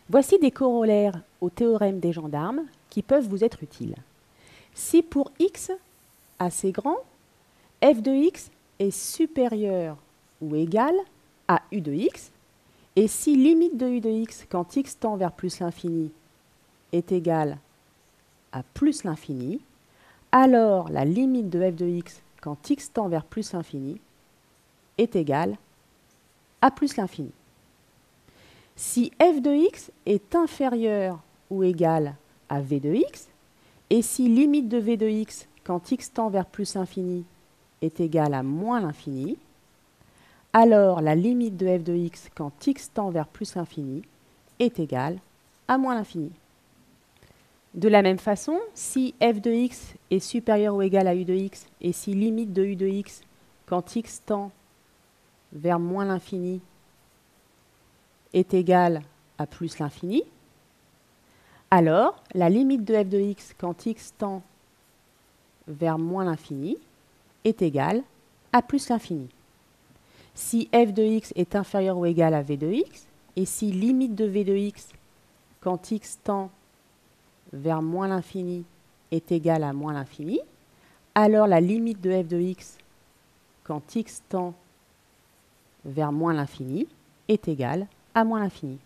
Voici des corollaires au théorème des gendarmes qui peuvent vous être utiles. Si pour x assez grand, f de x est supérieur ou égal à u de x, et si limite de u de x quand x tend vers plus l'infini est égale à plus l'infini, alors la limite de f de x quand x tend vers plus l'infini est égale à plus l'infini. Si f de x est inférieur ou égal à v de x, et si limite de v de x quand x tend vers plus l'infini est égale à moins l'infini, alors la limite de f de x quand x tend vers plus l'infini est égale à moins l'infini. De la même façon, si f de x est supérieur ou égal à u de x, et si limite de u de x quand x tend vers moins l'infini est égale à plus l'infini, alors la limite de f de x quand x tend vers moins l'infini est égale à plus l'infini. Si f de x est inférieur ou égal à v de x, et si limite de v de x quand x tend vers moins l'infini est égale à moins l'infini, alors la limite de f de x quand x tend vers moins l'infini est égale à moins l'infini.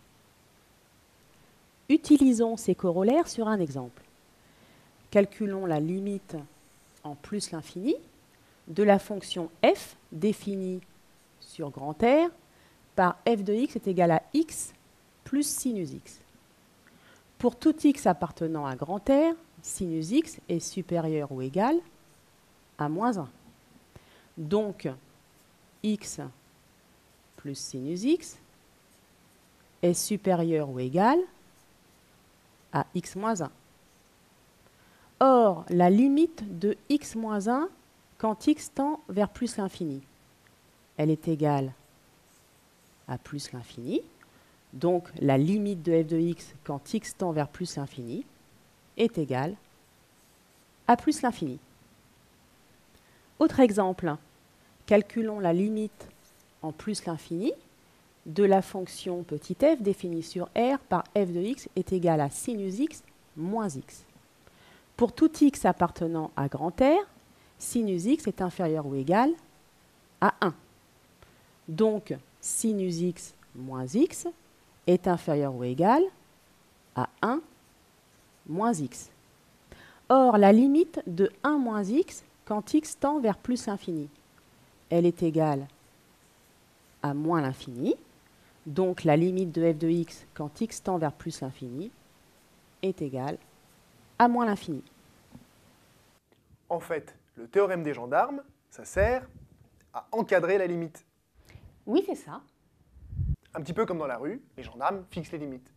Utilisons ces corollaires sur un exemple. Calculons la limite en plus l'infini de la fonction f définie sur grand R par f de x est égal à x plus sinus x. Pour tout x appartenant à grand R, sinus x est supérieur ou égal à moins 1. Donc, x plus sinus x est supérieur ou égal à x moins 1. Or, la limite de x moins 1 quand x tend vers plus l'infini, elle est égale à plus l'infini. Donc, la limite de f de x quand x tend vers plus l'infini est égale à plus l'infini. Autre exemple, calculons la limite en plus l'infini de la fonction petit f définie sur R par f de x est égale à sinus x moins x. Pour tout x appartenant à grand R, sinus x est inférieur ou égal à 1. Donc, sinus x moins x est inférieur ou égal à 1 moins x. Or, la limite de 1 moins x quand x tend vers plus l'infini, elle est égale à moins l'infini. Donc, la limite de f de x quand x tend vers plus l'infini est égale à moins l'infini. En fait, le théorème des gendarmes, ça sert à encadrer la limite. Oui, c'est ça. Un petit peu comme dans la rue, les gendarmes fixent les limites.